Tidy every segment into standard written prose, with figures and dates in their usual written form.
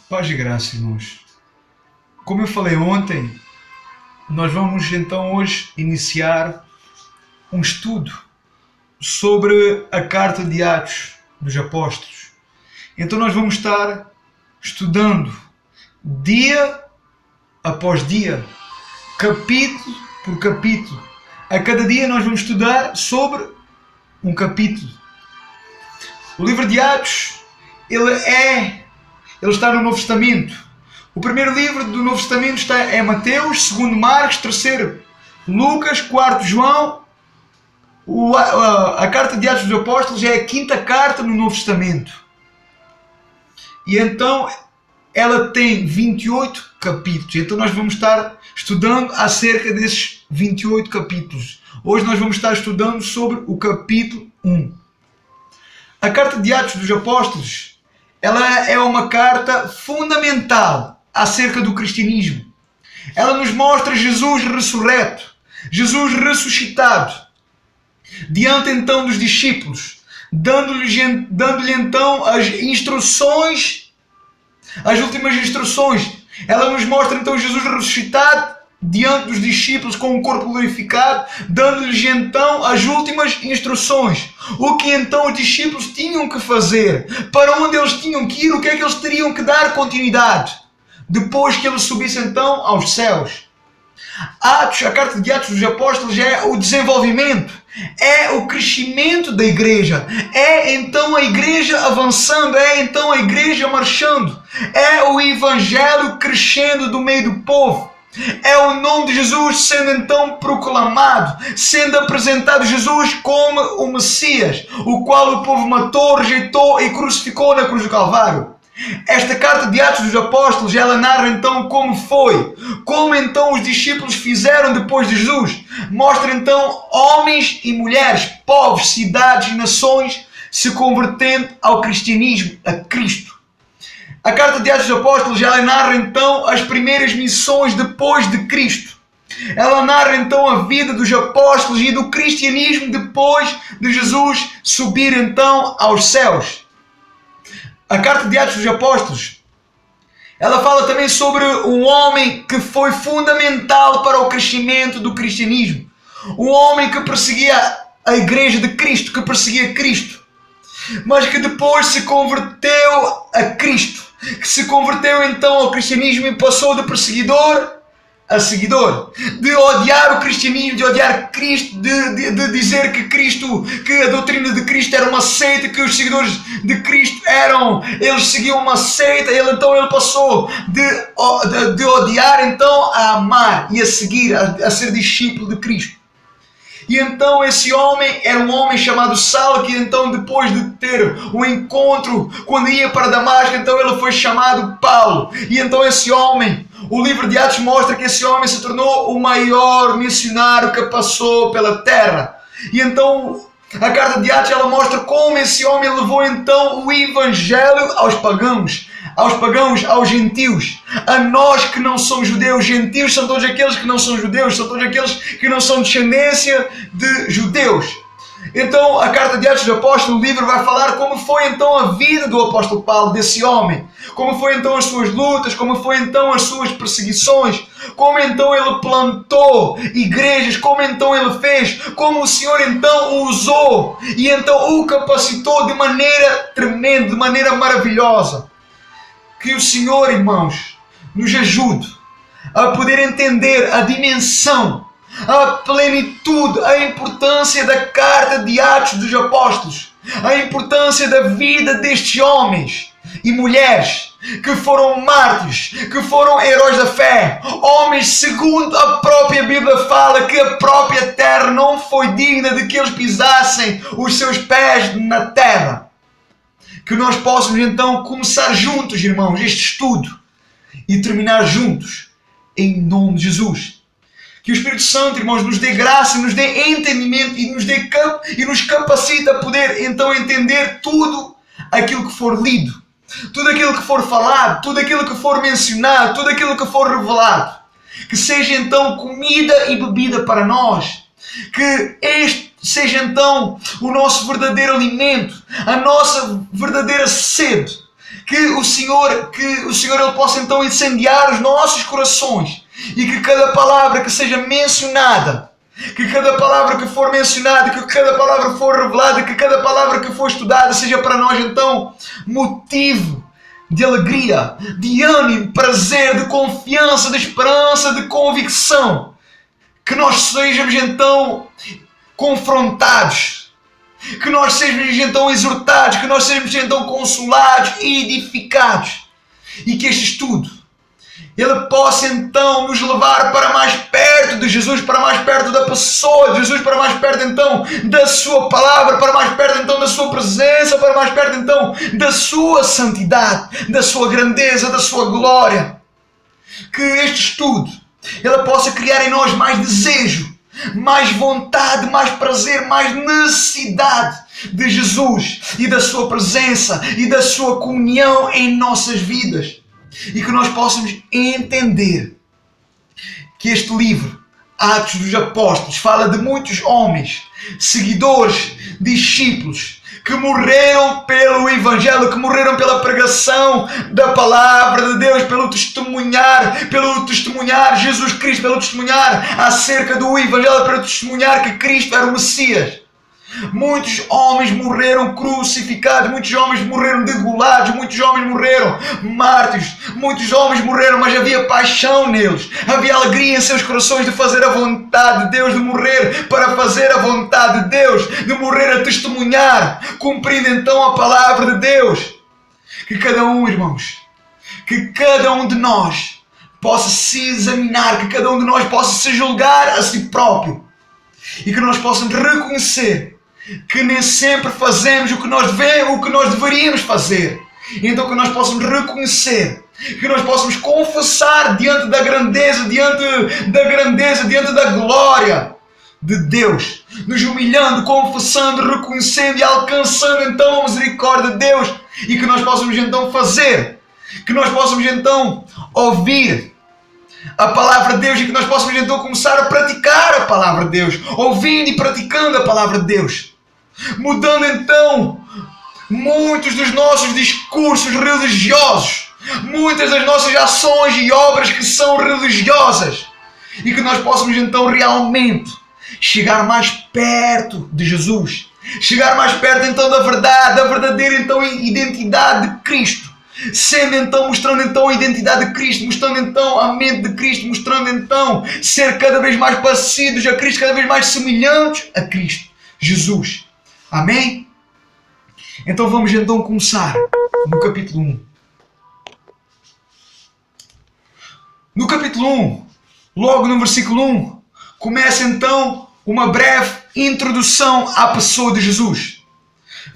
Paz e graça, irmãos. Como eu falei ontem, nós vamos então hoje iniciar um estudo sobre a carta de Atos dos Apóstolos. Então nós vamos estar estudando dia após dia, capítulo por capítulo. A cada dia nós vamos estudar sobre um capítulo. O livro de Atos, ele está no Novo Testamento. O primeiro livro do Novo Testamento é Mateus, segundo Marcos, terceiro Lucas, quarto João. A carta de Atos dos Apóstolos é a quinta carta no Novo Testamento. E então ela tem 28 capítulos. Então nós vamos estar estudando acerca desses 28 capítulos. Hoje nós vamos estar estudando sobre o capítulo 1. A carta de Atos dos Apóstolos, ela é uma carta fundamental acerca do cristianismo. Ela nos mostra Jesus ressurreto, Jesus ressuscitado, diante então dos discípulos, dando-lhe então as instruções, as últimas instruções. Ela nos mostra então Jesus ressuscitado diante dos discípulos com o corpo glorificado, dando-lhes então as últimas instruções. O que então os discípulos tinham que fazer, para onde eles tinham que ir, o que é que eles teriam que dar continuidade, depois que ele subisse então aos céus. Atos, a carta de Atos dos Apóstolos é o desenvolvimento, é o crescimento da igreja, é então a igreja avançando, é então a igreja marchando, é o evangelho crescendo do meio do povo. É o nome de Jesus sendo então proclamado, sendo apresentado Jesus como o Messias, o qual o povo matou, rejeitou e crucificou na cruz do Calvário. Esta carta de Atos dos Apóstolos, ela narra então como foi, como então os discípulos fizeram depois de Jesus. Mostra então homens e mulheres, povos, cidades e nações se convertendo ao cristianismo, a Cristo. A carta de Atos dos Apóstolos, ela narra então as primeiras missões depois de Cristo. Ela narra então a vida dos apóstolos e do cristianismo depois de Jesus subir então aos céus. A carta de Atos dos Apóstolos, ela fala também sobre um homem que foi fundamental para o crescimento do cristianismo. Um homem que perseguia a igreja de Cristo, que perseguia Cristo, mas que depois se converteu a Cristo, que se converteu então ao cristianismo e passou de perseguidor a seguidor, de odiar o cristianismo, de odiar Cristo, de dizer que a doutrina de Cristo era uma seita, que os seguidores de Cristo eles seguiam uma seita. Ele passou de odiar então a amar e a seguir, a ser discípulo de Cristo. E então esse homem era um homem chamado Saulo, que então depois de ter um encontro, quando ia para Damasco, então ele foi chamado Paulo. E então esse homem, o livro de Atos mostra que esse homem se tornou o maior missionário que passou pela terra. E então a carta de Atos, ela mostra como esse homem levou então o evangelho aos pagãos, aos gentios. A nós que não somos judeus. Gentios são todos aqueles que não são judeus, são todos aqueles que não são descendência de judeus. Então a carta de Atos do Apóstolo, o livro vai falar como foi então a vida do apóstolo Paulo, desse homem, como foi então as suas lutas, como foi então as suas perseguições, como então ele plantou igrejas, como então ele fez, como o Senhor então o usou e então o capacitou de maneira tremenda, de maneira maravilhosa. Que o Senhor, irmãos, nos ajude a poder entender a dimensão, a plenitude, a importância da carta de Atos dos Apóstolos, a importância da vida destes homens e mulheres que foram mártires, que foram heróis da fé, homens segundo a própria Bíblia fala que a própria terra não foi digna de que eles pisassem os seus pés na terra. Que nós possamos então começar juntos, irmãos, este estudo e terminar juntos, em nome de Jesus. Que o Espírito Santo, irmãos, nos dê graça, nos dê entendimento e nos capacite a poder então entender tudo aquilo que for lido, tudo aquilo que for falado, tudo aquilo que for mencionado, tudo aquilo que for revelado. Que seja então comida e bebida para nós. Que este seja então o nosso verdadeiro alimento, a nossa verdadeira sede. que o Senhor Ele possa então incendiar os nossos corações, e que cada palavra que seja mencionada, que cada palavra que for mencionada, que cada palavra que for revelada, que cada palavra que for estudada seja para nós então motivo de alegria, de ânimo, prazer, de confiança, de esperança, de convicção. Que nós sejamos então confrontados, que nós sejamos então exortados, que nós sejamos então consolados e edificados, e que este estudo ele possa então nos levar para mais perto de Jesus, para mais perto da pessoa de Jesus, para mais perto então da sua palavra, para mais perto então da sua presença, para mais perto então da sua santidade, da sua grandeza, da sua glória. Que este estudo ele possa criar em nós mais desejo, mais vontade, mais prazer, mais necessidade de Jesus e da sua presença e da sua comunhão em nossas vidas. E que nós possamos entender que este livro, Atos dos Apóstolos, fala de muitos homens, seguidores, discípulos, que morreram pelo Evangelho, que morreram pela pregação da Palavra de Deus, pelo testemunhar Jesus Cristo, pelo testemunhar acerca do Evangelho, pelo testemunhar que Cristo era o Messias. Muitos homens morreram crucificados, muitos homens morreram degolados, muitos homens morreram mártires, muitos homens morreram, mas havia paixão neles, havia alegria em seus corações de fazer a vontade de Deus, de morrer para fazer a vontade de Deus, de morrer a testemunhar, cumprindo então a palavra de Deus. Que cada um, irmãos, que cada um de nós possa se examinar, que cada um de nós possa se julgar a si próprio, e que nós possamos reconhecer que nem sempre fazemos o que nós deveríamos fazer. Então que nós possamos reconhecer, que nós possamos confessar diante da grandeza, diante da glória de Deus, nos humilhando, confessando, reconhecendo e alcançando então a misericórdia de Deus, e que nós possamos então fazer, que nós possamos então ouvir a palavra de Deus, e que nós possamos então começar a praticar a palavra de Deus, ouvindo e praticando a palavra de Deus, mudando então muitos dos nossos discursos religiosos, muitas das nossas ações e obras que são religiosas, e que nós possamos então realmente chegar mais perto de Jesus, chegar mais perto então da verdade, da verdadeira então identidade de Cristo, sendo então, mostrando então a identidade de Cristo, mostrando então a mente de Cristo, mostrando então ser cada vez mais parecidos a Cristo, cada vez mais semelhantes a Cristo Jesus. Amém? Então vamos então começar no capítulo 1. No capítulo 1, logo no versículo 1, começa então uma breve introdução à pessoa de Jesus.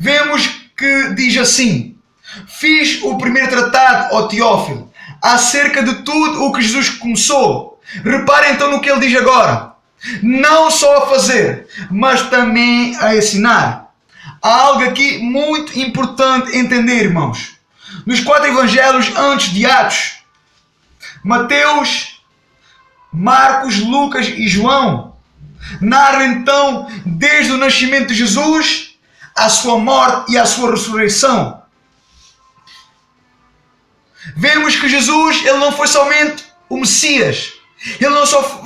Vemos que diz assim: fiz o primeiro tratado, ó Teófilo, acerca de tudo o que Jesus começou. Repare então no que ele diz agora. Não só a fazer, mas também a ensinar. Há algo aqui muito importante entender, irmãos. Nos 4 evangelhos antes de Atos, Mateus, Marcos, Lucas e João narram então desde o nascimento de Jesus, a sua morte e a sua ressurreição. Vemos que Jesus ele não foi somente o Messias, ele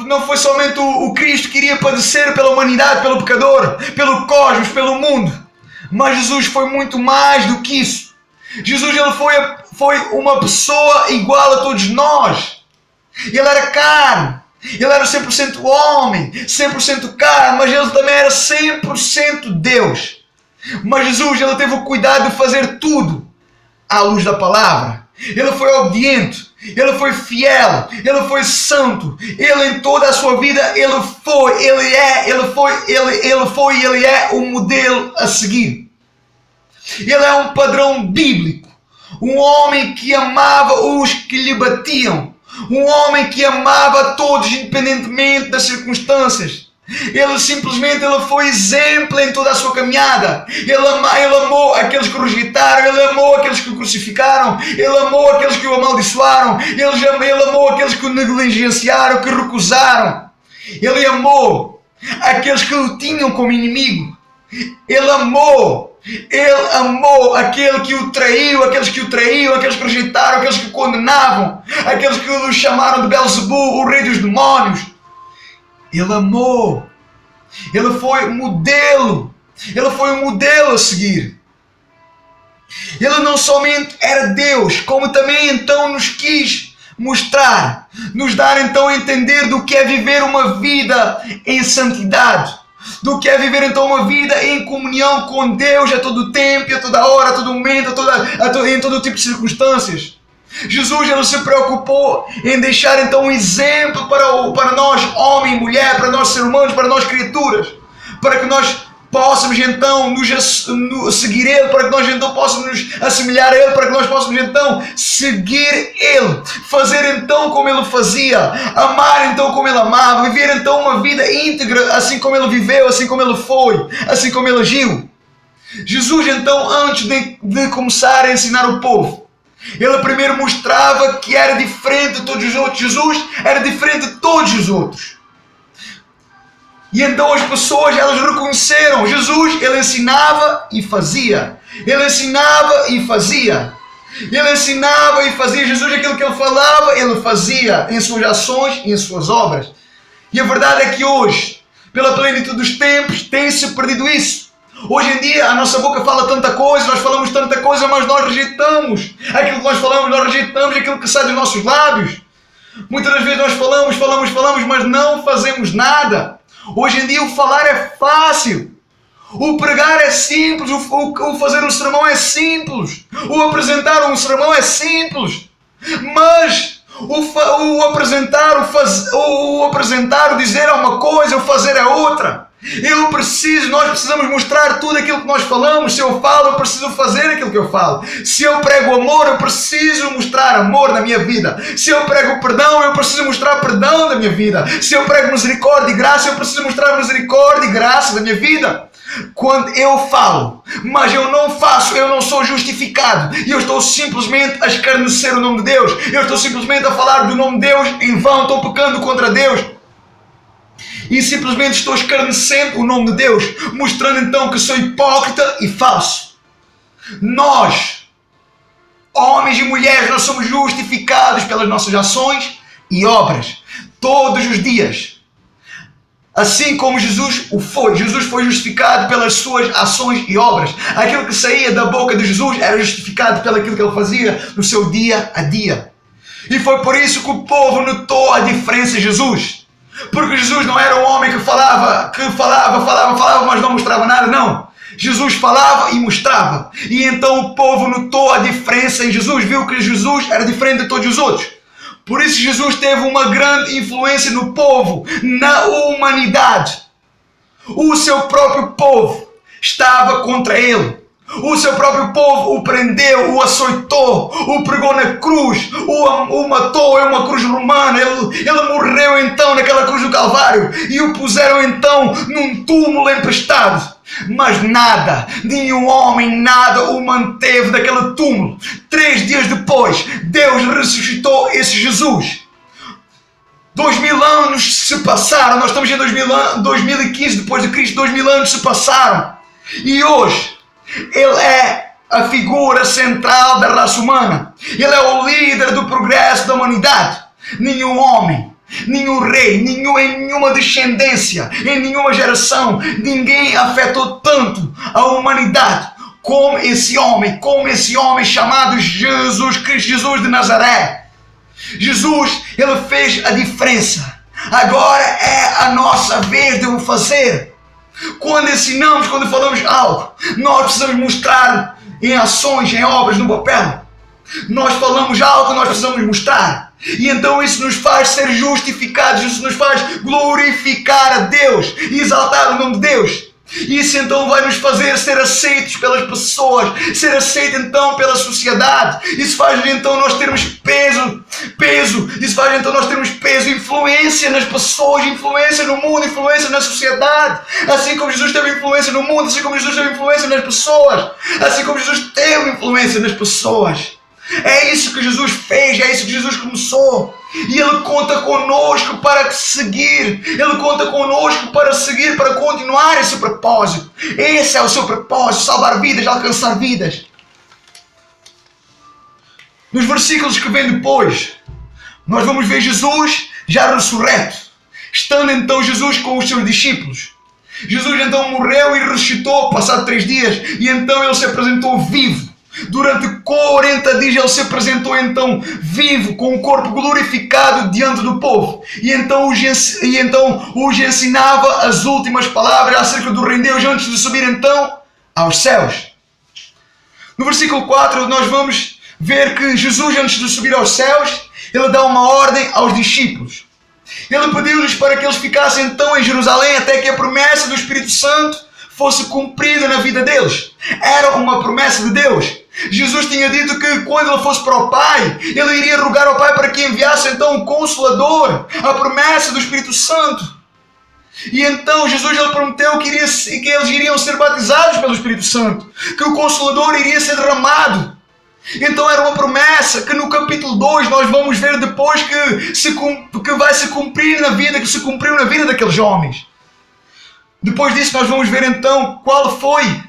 não foi somente o Cristo que iria padecer pela humanidade, pelo pecador, pelo cosmos, pelo mundo, mas Jesus foi muito mais do que isso. Jesus ele foi uma pessoa igual a todos nós. Ele era carne, ele era 100% homem, 100% carne, mas ele também era 100% Deus. Mas Jesus ele teve o cuidado de fazer tudo à luz da palavra. Ele foi obediente, ele foi fiel, ele foi santo. Ele em toda a sua vida ele é um modelo a seguir. Ele é um padrão bíblico, um homem que amava os que lhe batiam, um homem que amava a todos independentemente das circunstâncias. Ele simplesmente foi exemplo em toda a sua caminhada. Ele amou aqueles que o rejeitaram, ele amou aqueles que o crucificaram, ele amou aqueles que o amaldiçoaram, ele amou aqueles que o negligenciaram, que o recusaram. Ele amou aqueles que o tinham como inimigo. Ele amou Ele amou aquele que o traiu, aqueles que o traíam, aqueles que o rejeitaram, aqueles que o condenavam, aqueles que o chamaram de Belzebu, o rei dos demónios. Ele amou. Ele foi modelo. Ele foi um modelo a seguir. Ele não somente era Deus, como também então nos quis mostrar, nos dar então a entender do que é viver uma vida em santidade, do que é viver então uma vida em comunhão com Deus a todo tempo, a toda hora, a todo momento, em todo tipo de circunstâncias. Jesus, ele se preocupou em deixar então um exemplo para nós, homem e mulher, para nós seres humanos, para nós criaturas, para que nós possamos então seguir Ele, para que nós então possamos nos assemelhar a Ele, para que nós possamos então seguir Ele, fazer então como Ele fazia, amar então como Ele amava, viver então uma vida íntegra, assim como Ele viveu, assim como Ele foi, assim como Ele agiu. Jesus então, antes de começar a ensinar o povo, Ele primeiro mostrava que era diferente de todos os outros. Jesus era diferente de todos os outros. E então as pessoas, elas reconheceram. Jesus, ele ensinava e fazia. Ele ensinava e fazia. Ele ensinava e fazia. Jesus, aquilo que ele falava, ele fazia em suas ações e em suas obras. E a verdade é que hoje, pela plenitude dos tempos, tem-se perdido isso. Hoje em dia a nossa boca fala tanta coisa, nós falamos tanta coisa, mas nós rejeitamos aquilo que nós falamos, nós rejeitamos aquilo que sai dos nossos lábios. Muitas das vezes nós falamos, mas não fazemos nada. Hoje em dia o falar é fácil, o pregar é simples, o fazer um sermão é simples, o apresentar um sermão é simples, mas o apresentar, o dizer é uma coisa, o fazer é outra. Nós precisamos mostrar tudo aquilo que nós falamos. Se eu falo, eu preciso fazer aquilo que eu falo. Se eu prego amor, eu preciso mostrar amor na minha vida. Se eu prego perdão, eu preciso mostrar perdão na minha vida. Se eu prego misericórdia e graça, eu preciso mostrar misericórdia e graça na minha vida. Quando eu falo, mas eu não faço, eu não sou justificado, e eu estou simplesmente a escarnecer o nome de Deus, eu estou simplesmente a falar do nome de Deus em vão, estou pecando contra Deus. E simplesmente estou escarnecendo o nome de Deus, mostrando então que sou hipócrita e falso. Nós, homens e mulheres, nós somos justificados pelas nossas ações e obras, todos os dias. Assim como Jesus o foi. Jesus foi justificado pelas suas ações e obras. Aquilo que saía da boca de Jesus era justificado pelo aquilo que ele fazia no seu dia a dia. E foi por isso que o povo notou a diferença em Jesus. Porque Jesus não era um homem que falava, mas não mostrava nada, não. Jesus falava e mostrava. E então o povo notou a diferença em Jesus, viu que Jesus era diferente de todos os outros. Por isso Jesus teve uma grande influência no povo, na humanidade. O seu próprio povo estava contra ele. O seu próprio povo o prendeu, o açoitou, o pregou na cruz, o matou em uma cruz romana. Ele morreu então naquela cruz do Calvário e o puseram então num túmulo emprestado. Mas nada, nenhum homem, nada o manteve daquele túmulo. 3 dias depois, Deus ressuscitou esse Jesus. 2000 anos se passaram, nós estamos em 2015 depois de Cristo, 2000 anos se passaram. E hoje, Ele é a figura central da raça humana. Ele é o líder do progresso da humanidade. Nenhum homem, nenhum rei, em nenhuma descendência, em nenhuma geração, ninguém afetou tanto a humanidade como esse homem chamado Jesus Cristo, Jesus de Nazaré. Jesus, ele fez a diferença. Agora é a nossa vez de o fazer. Quando ensinamos, quando falamos algo, nós precisamos mostrar em ações, em obras, no papel. Nós falamos algo, nós precisamos mostrar. E então isso nos faz ser justificados, isso nos faz glorificar a Deus e exaltar o nome de Deus. Isso então vai nos fazer ser aceitos pelas pessoas, ser aceito então pela sociedade. Isso faz então nós termos peso, isso faz então nós termos peso, influência nas pessoas, influência no mundo, influência na sociedade. Assim como Jesus teve influência no mundo, assim como Jesus teve influência nas pessoas, assim como Jesus teve influência nas pessoas. É isso que Jesus fez, é isso que Jesus começou. E Ele conta conosco para seguir. Ele conta conosco para seguir, para continuar esse propósito. Esse é o seu propósito, salvar vidas, alcançar vidas. Nos versículos que vêm depois, nós vamos ver Jesus já ressurreto. Estando então Jesus com os seus discípulos. Jesus então morreu e ressuscitou passado 3 dias. E então Ele se apresentou vivo. Durante 40 dias Ele se apresentou então vivo, com o corpo glorificado diante do povo. E então os ensinava as últimas palavras acerca do reino de Deus antes de subir então aos céus. No versículo 4 nós vamos ver que Jesus, antes de subir aos céus, Ele dá uma ordem aos discípulos. Ele pediu-lhes para que eles ficassem então em Jerusalém até que a promessa do Espírito Santo fosse cumprida na vida deles. Era uma promessa de Deus. Jesus tinha dito que quando Ele fosse para o Pai, Ele iria rogar ao Pai para que enviasse então um Consolador, a promessa do Espírito Santo. E então Jesus Ele prometeu que eles iriam ser batizados pelo Espírito Santo, que o Consolador iria ser derramado. Então era uma promessa que no capítulo 2 nós vamos ver depois que vai se cumprir na vida, que se cumpriu na vida daqueles homens. Depois disso nós vamos ver então qual foi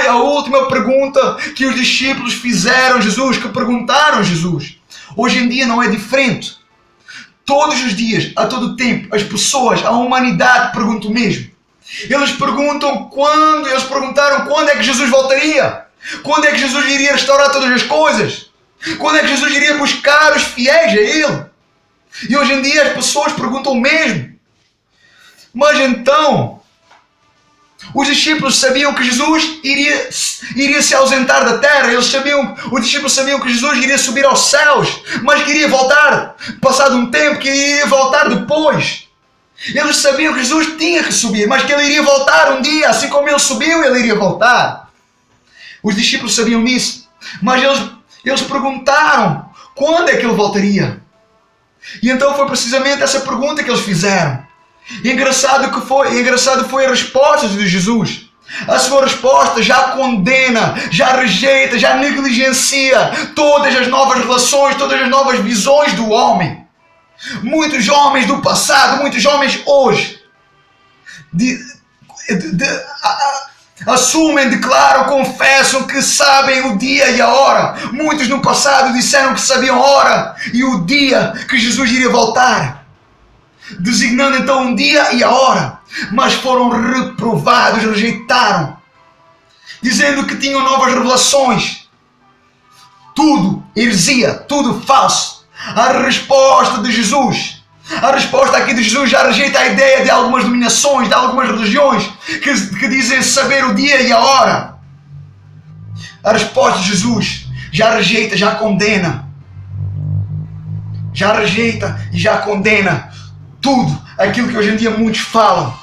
a última pergunta que os discípulos fizeram a Jesus, que perguntaram a Jesus. Hoje em dia não é diferente. Todos os dias, a todo tempo, as pessoas, a humanidade pergunta o mesmo. Eles perguntaram quando é que Jesus voltaria. Quando é que Jesus iria restaurar todas as coisas? Quando é que Jesus iria buscar os fiéis a Ele? E hoje em dia as pessoas perguntam o mesmo. Mas então, os discípulos sabiam que Jesus iria se ausentar da terra. Os discípulos sabiam que Jesus iria subir aos céus, mas que iria voltar, passado um tempo, que iria voltar depois. Eles sabiam que Jesus tinha que subir, mas que Ele iria voltar um dia, assim como Ele subiu, Ele iria voltar. Os discípulos sabiam disso, mas eles perguntaram quando é que Ele voltaria. E então foi precisamente essa pergunta que eles fizeram. E engraçado foi a resposta de Jesus. A sua resposta já condena, já rejeita, já negligencia todas as novas relações, todas as novas visões do homem. Muitos homens do passado, muitos homens hoje assumem, declaram, confessam que sabem o dia e a hora. Muitos no passado disseram que sabiam a hora e o dia que Jesus iria voltar, designando então um dia e a hora, mas foram reprovados, rejeitaram, dizendo que tinham novas revelações. Tudo heresia, tudo falso. A resposta de Jesus, a resposta aqui de Jesus já rejeita a ideia de algumas denominações, de algumas religiões que dizem saber o dia e a hora. A resposta de Jesus já rejeita, já condena. Já rejeita e já condena tudo aquilo que hoje em dia muitos falam.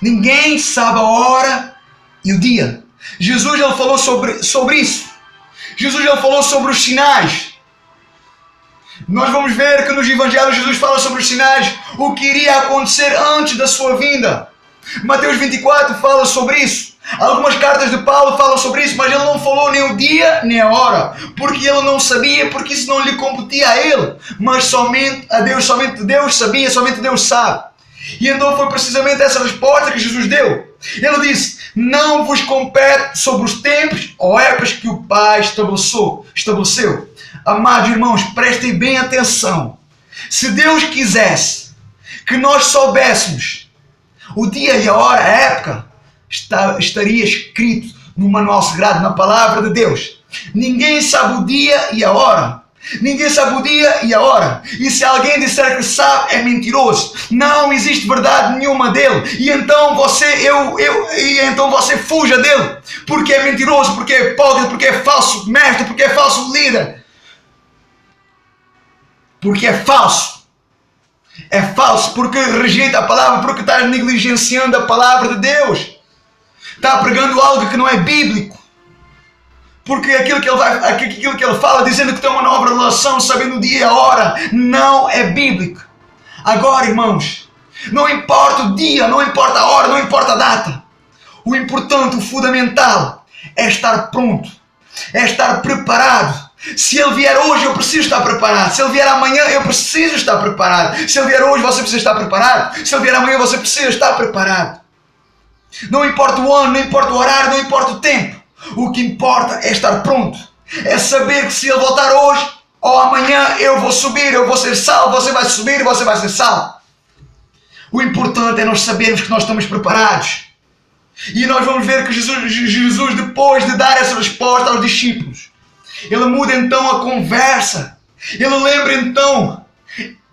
Ninguém sabe a hora e o dia. Jesus ele falou sobre isso. Jesus ele falou sobre os sinais. Nós vamos ver que nos Evangelhos Jesus fala sobre os sinais, o que iria acontecer antes da sua vinda. Mateus 24 fala sobre isso. Algumas cartas de Paulo falam sobre isso, mas ele não falou nem o dia nem a hora, porque ele não sabia, porque isso não lhe competia a ele, mas somente a Deus, somente Deus sabia, somente Deus sabe. E então foi precisamente essa resposta que Jesus deu. Ele disse: não vos compete sobre os tempos ou épocas que o Pai estabeleceu. Amados irmãos, prestem bem atenção. Se Deus quisesse que nós soubéssemos o dia e a hora, a época, estaria escrito no manual sagrado, na palavra de Deus. Ninguém sabe o dia e a hora. Ninguém sabe o dia e a hora. E se alguém disser que sabe, é mentiroso. Não existe verdade nenhuma dele. E então você fuja dele. Porque é mentiroso, porque é hipócrita, porque é falso mestre, porque é falso líder. Porque é falso. É falso porque rejeita a palavra, porque está negligenciando a palavra de Deus. Está pregando algo que não é bíblico. Porque aquilo que ele fala, dizendo que tem uma nova relação, sabendo o dia e a hora, não é bíblico. Agora, irmãos, não importa o dia, não importa a hora, não importa a data. O importante, o fundamental, é estar pronto, é estar preparado. Se Ele vier hoje, eu preciso estar preparado. Se Ele vier amanhã, eu preciso estar preparado. Se Ele vier hoje, você precisa estar preparado. Se Ele vier amanhã, você precisa estar preparado. Não importa o ano, não importa o horário, não importa o tempo. O que importa é estar pronto. É saber que se Ele voltar hoje ou amanhã, eu vou subir, eu vou ser salvo, você vai subir e você vai ser salvo. O importante é nós sabermos que nós estamos preparados. E nós vamos ver que Jesus, depois de dar essa resposta aos discípulos, Ele muda então a conversa. Ele lembra então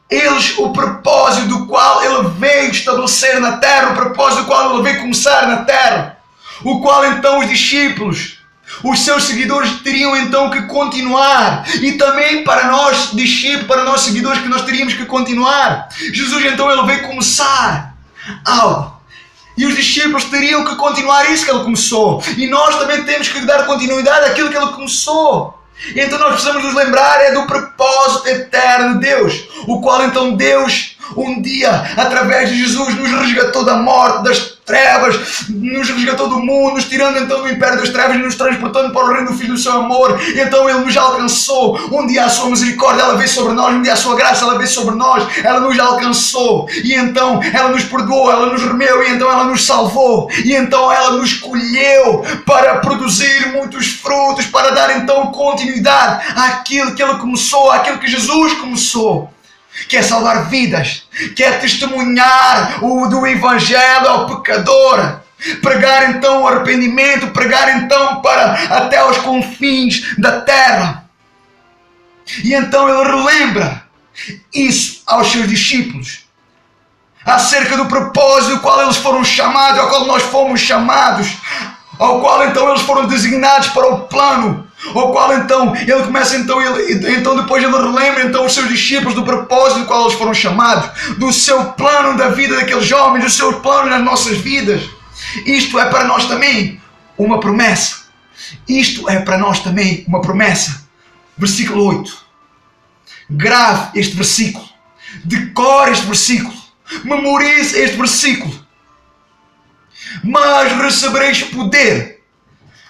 eles o propósito do qual Ele veio estabelecer na terra, o propósito do qual Ele veio começar na terra, o qual então os discípulos, os seus seguidores teriam então que continuar, e também para nós discípulos, para nós seguidores, que nós teríamos que continuar. Jesus então Ele veio começar algo. E os discípulos teriam que continuar isso que Ele começou. E nós também temos que dar continuidade àquilo que Ele começou. Então nós precisamos nos lembrar do propósito eterno de Deus, o qual então Deus um dia, através de Jesus, nos resgatou da morte, das trevas, nos resgatou do mundo, nos tirando então do império das trevas e nos transportando para o reino do Filho do seu amor. Então Ele nos alcançou. Um dia a sua misericórdia ela veio sobre nós, um dia a sua graça ela veio sobre nós, ela nos alcançou e então ela nos perdoou, ela nos remeu e então ela nos salvou e então ela nos escolheu para produzir muitos frutos, para dar então continuidade àquilo que Ele começou, àquilo que Jesus começou, que é salvar vidas, que é testemunhar do Evangelho ao pecador, pregar então o arrependimento, pregar então para até aos confins da terra. E então Ele relembra isso aos seus discípulos, acerca do propósito ao qual eles foram chamados, ao qual nós fomos chamados, ao qual então eles foram designados para o plano, ao qual então ele começa então depois ele relembra então os seus discípulos do propósito do qual eles foram chamados, do seu plano da vida daqueles homens, do seu plano nas nossas vidas. Isto é para nós também uma promessa. Isto é para nós também uma promessa. Versículo 8. Grave este versículo. Decore este versículo. Memorize este versículo. Mas recebereis poder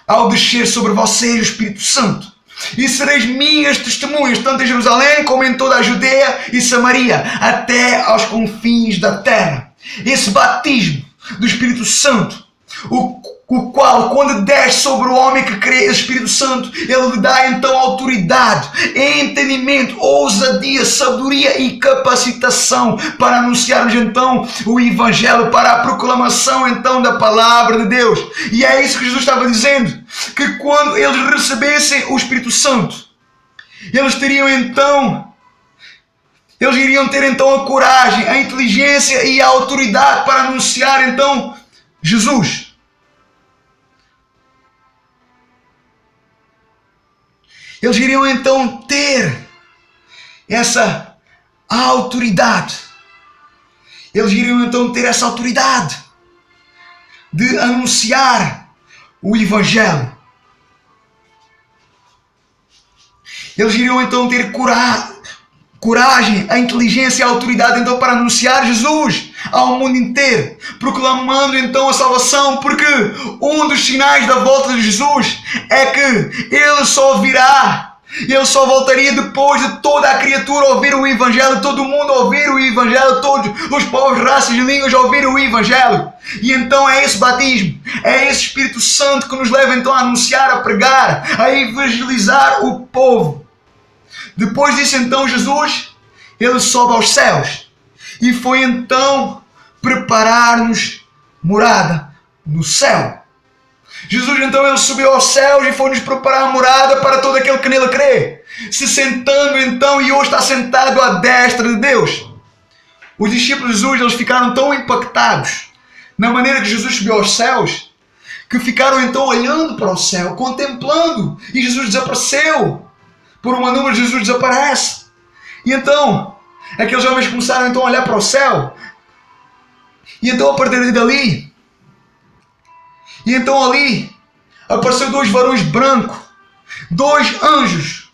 ao descer sobre vocês o Espírito Santo, e sereis minhas testemunhas, tanto em Jerusalém como em toda a Judeia e Samaria, até aos confins da terra. Esse batismo do Espírito Santo, o qual, quando desce sobre o homem que crê, o Espírito Santo, ele lhe dá então autoridade, entendimento, ousadia, sabedoria e capacitação para anunciarmos então o Evangelho, para a proclamação então da palavra de Deus. E é isso que Jesus estava dizendo, que quando eles recebessem o Espírito Santo, eles iriam ter então a coragem, a inteligência e a autoridade para anunciar então Jesus. Eles iriam então ter essa autoridade. Eles iriam então ter essa autoridade de anunciar o Evangelho. Eles iriam então ter coragem, a inteligência e a autoridade então para anunciar Jesus ao mundo inteiro, proclamando então a salvação, porque um dos sinais da volta de Jesus é que Ele só virá, Ele só voltaria depois de toda a criatura ouvir o Evangelho, todo mundo ouvir o Evangelho, todos os povos, raças e línguas ouvir o Evangelho. E então é esse batismo, é esse Espírito Santo que nos leva então a anunciar, a pregar, a evangelizar o povo. Depois disso então Jesus, Ele sobe aos céus e foi então preparar-nos morada no céu. Jesus então Ele subiu aos céus e foi nos preparar a morada para todo aquele que nele crê, se sentando então e hoje está sentado à destra de Deus. Os discípulos de Jesus eles ficaram tão impactados na maneira que Jesus subiu aos céus, que ficaram então olhando para o céu, contemplando, e Jesus desapareceu. Por uma nuvem Jesus desaparece. E então, aqueles homens começaram então a olhar para o céu. E então a partir dali, e então ali, apareceu dois varões brancos, dois anjos,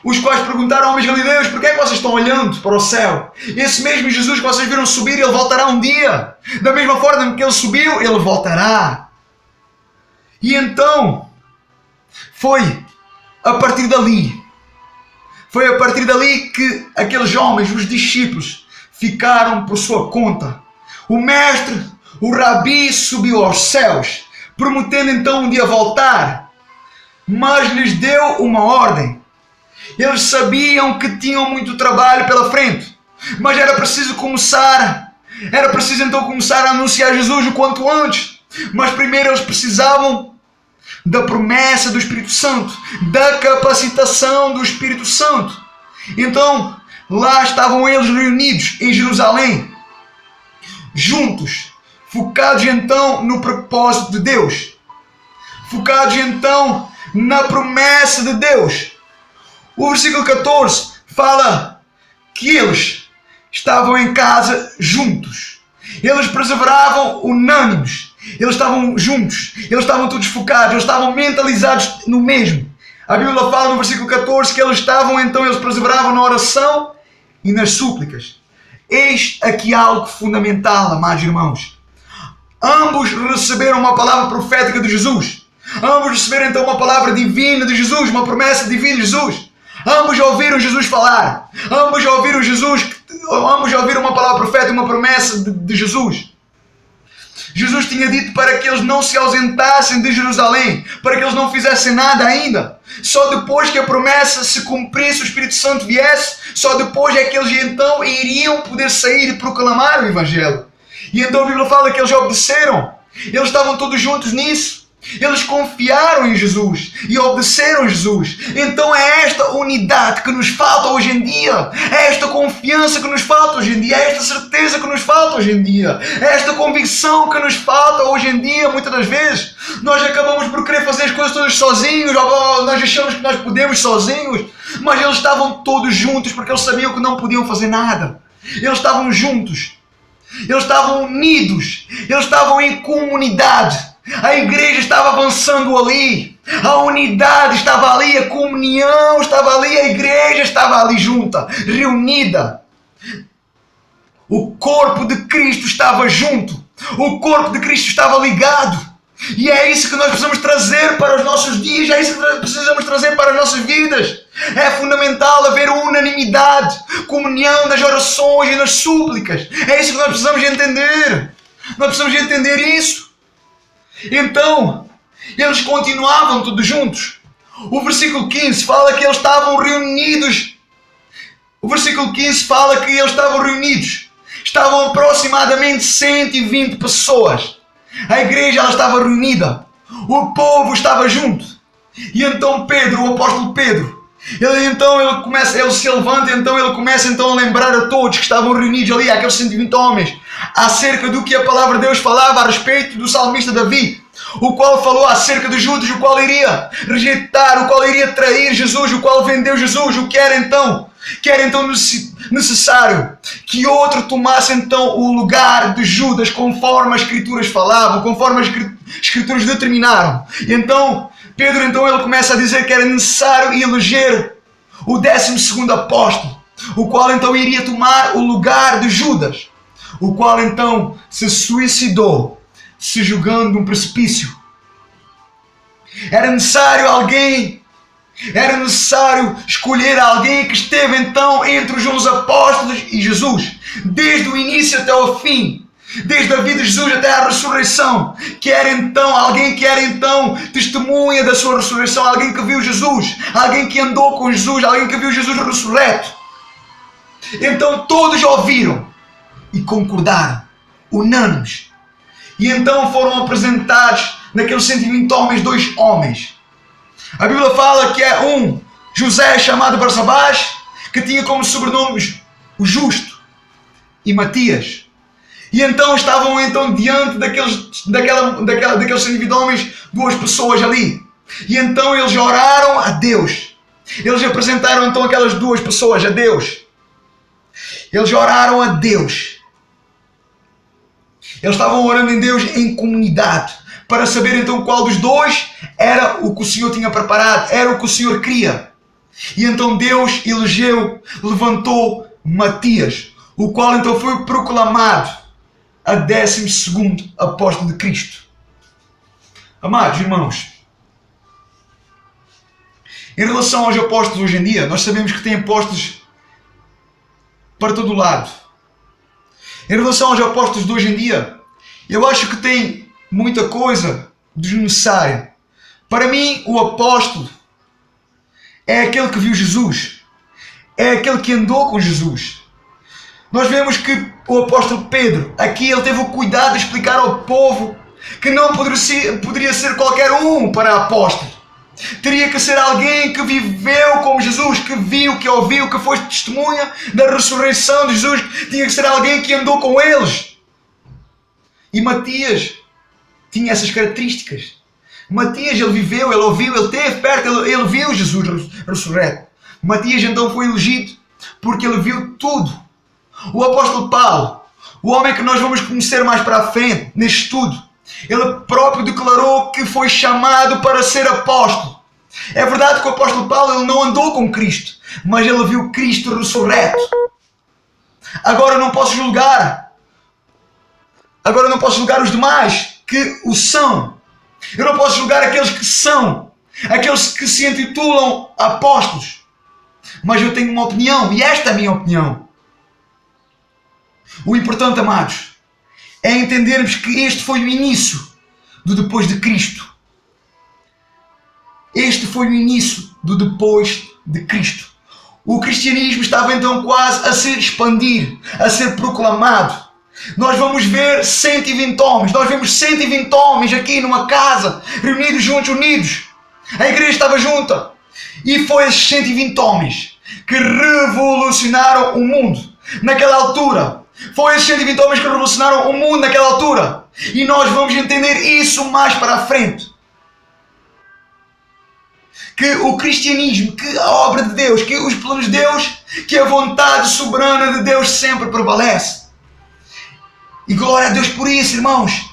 os quais perguntaram aos homens galileus: por que é que vocês estão olhando para o céu? Esse mesmo Jesus que vocês viram subir, Ele voltará um dia. Da mesma forma que Ele subiu, Ele voltará. E então, Foi a partir dali que aqueles homens, os discípulos, ficaram por sua conta. O mestre, o rabi, subiu aos céus, prometendo então um dia voltar, mas lhes deu uma ordem. Eles sabiam que tinham muito trabalho pela frente, mas era preciso então começar a anunciar Jesus o quanto antes. Mas primeiro eles precisavam da promessa do Espírito Santo, da capacitação do Espírito Santo. Então, lá estavam eles reunidos em Jerusalém, juntos, focados então no propósito de Deus, focados então na promessa de Deus. O versículo 14 fala que eles estavam em casa juntos, eles perseveravam unânimes, eles estavam juntos, eles estavam todos focados, eles estavam mentalizados no mesmo. A Bíblia fala no versículo 14 que eles perseveravam na oração e nas súplicas. Eis aqui algo fundamental, amados irmãos. Ambos receberam uma palavra profética de Jesus. Ambos receberam então uma palavra divina de Jesus, uma promessa divina de Jesus. Ambos ouviram Jesus falar. Ambos ouviram uma palavra profética, uma promessa de Jesus. Jesus tinha dito para que eles não se ausentassem de Jerusalém, para que eles não fizessem nada ainda. Só depois que a promessa se cumprisse, o Espírito Santo viesse, só depois é que eles então iriam poder sair e proclamar o Evangelho. E então a Bíblia fala que eles obedeceram. Eles estavam todos juntos nisso. Eles confiaram em Jesus e obedeceram a Jesus. Então é esta unidade que nos falta hoje em dia. É esta confiança que nos falta hoje em dia. É esta certeza que nos falta hoje em dia. É esta convicção que nos falta hoje em dia. Muitas das vezes nós acabamos por querer fazer as coisas todas sozinhos. Ou nós achamos que nós podemos sozinhos. Mas eles estavam todos juntos porque eles sabiam que não podiam fazer nada. Eles estavam juntos. Eles estavam unidos. Eles estavam em comunidade. A igreja estava avançando ali, a unidade estava ali, a comunhão estava ali, a igreja estava ali junta, reunida. O corpo de Cristo estava junto, o corpo de Cristo estava ligado. E é isso que nós precisamos trazer para os nossos dias, é isso que nós precisamos trazer para as nossas vidas. É fundamental haver unanimidade, comunhão nas orações e nas súplicas. É isso que nós precisamos entender. Nós precisamos entender isso. Então, eles continuavam todos juntos. O versículo 15 fala que eles estavam reunidos. O versículo 15 fala que eles estavam reunidos. Estavam aproximadamente 120 pessoas. A igreja ela estava reunida. O povo estava junto. E então Pedro, o apóstolo Pedro, ele se levanta, então ele começa então a lembrar a todos que estavam reunidos ali, aqueles 120 homens, acerca do que a palavra de Deus falava a respeito do salmista Davi, o qual falou acerca de Judas, o qual iria rejeitar, o qual iria trair Jesus, o qual vendeu Jesus, o que era então necessário que outro tomasse então o lugar de Judas, conforme as Escrituras falavam, conforme as Escrituras determinaram. E então Pedro ele começa a dizer que era necessário eleger o 12º apóstolo, o qual então iria tomar o lugar de Judas, o qual então se suicidou, se jogando num precipício. Era necessário escolher alguém que esteve então entre os apóstolos e Jesus, desde o início até o fim. Desde a vida de Jesus até a ressurreição, alguém que era então testemunha da sua ressurreição, alguém que viu Jesus, alguém que andou com Jesus, alguém que viu Jesus ressurreto. Então todos ouviram e concordaram, unânimes. E então foram apresentados naqueles 120 homens, 2 homens. A Bíblia fala que é um José chamado Barsabás, que tinha como sobrenomes o Justo e Matias. E então estavam então diante daqueles 120 homens, 2 pessoas ali. E então eles oraram a Deus. Eles apresentaram então aquelas 2 pessoas a Deus. Eles oraram a Deus. Eles estavam orando em Deus em comunidade, para saber então qual dos 2 era o que o Senhor tinha preparado, era o que o Senhor queria. E então Deus levantou Matias, o qual então foi proclamado a 12º apóstolo de Cristo. Amados irmãos, Em relação aos apóstolos hoje em dia, nós sabemos que tem apóstolos para todo lado. Em relação aos apóstolos de hoje em dia, eu acho que tem muita coisa desnecessária. Para mim, o apóstolo é aquele que viu Jesus. É aquele que andou com Jesus. Nós vemos que o apóstolo Pedro, aqui ele teve o cuidado de explicar ao povo que não poderia ser qualquer um para apóstolo. Teria que ser alguém que viveu como Jesus, que viu, que ouviu, que foi testemunha da ressurreição de Jesus. Tinha que ser alguém que andou com eles. E Matias tinha essas características. Matias, ele viveu, ele ouviu, ele esteve perto, ele viu Jesus ressurreto. Matias então foi elegido porque ele viu tudo. O apóstolo Paulo, o homem que nós vamos conhecer mais para a frente, neste estudo, ele próprio declarou que foi chamado para ser apóstolo. É verdade que o apóstolo Paulo ele não andou com Cristo, mas ele viu Cristo ressurreto. Agora eu não posso julgar os demais que o são. Eu não posso julgar aqueles que são, aqueles que se intitulam apóstolos. Mas eu tenho uma opinião, e esta é a minha opinião. O importante, amados, é entendermos que este foi o início do depois de Cristo. Este foi o início do depois de Cristo. O cristianismo estava então quase a se expandir, a ser proclamado. Nós vamos ver 120 homens. Nós vemos 120 homens aqui numa casa, reunidos juntos, unidos. A igreja estava junta. E foi esses 120 homens que revolucionaram o mundo naquela altura. Foi esses 120 homens que revolucionaram o mundo naquela altura. E nós vamos entender isso mais para a frente. Que o cristianismo, que a obra de Deus, que os planos de Deus, que a vontade soberana de Deus sempre prevalece. E glória a Deus por isso, irmãos.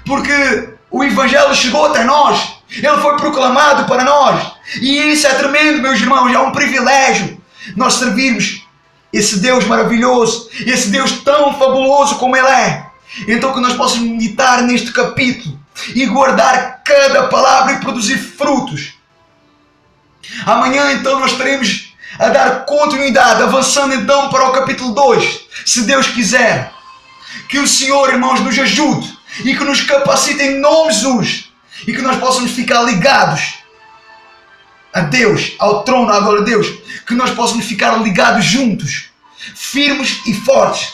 Porque o Evangelho chegou até nós. Ele foi proclamado para nós. E isso é tremendo, meus irmãos. É um privilégio nós servirmos esse Deus maravilhoso, esse Deus tão fabuloso como Ele é. Então que nós possamos meditar neste capítulo e guardar cada palavra e produzir frutos. Amanhã então nós estaremos a dar continuidade, avançando então para o capítulo 2, se Deus quiser. Que o Senhor, irmãos, nos ajude e que nos capacite em nome de Jesus e que nós possamos ficar ligados a Deus, ao trono, à glória de Deus, que nós possamos ficar ligados juntos, firmes e fortes,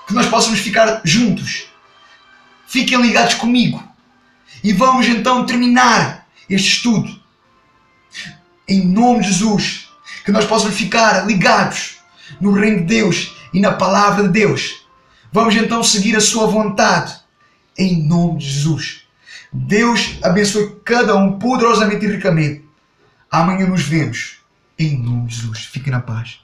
que nós possamos ficar juntos. Fiquem ligados comigo e vamos então terminar este estudo em nome de Jesus, que nós possamos ficar ligados no reino de Deus e na palavra de Deus. Vamos então seguir a sua vontade em nome de Jesus. Deus abençoe cada um poderosamente e ricamente. Amanhã nos vemos em nome de Jesus. Fiquem na paz.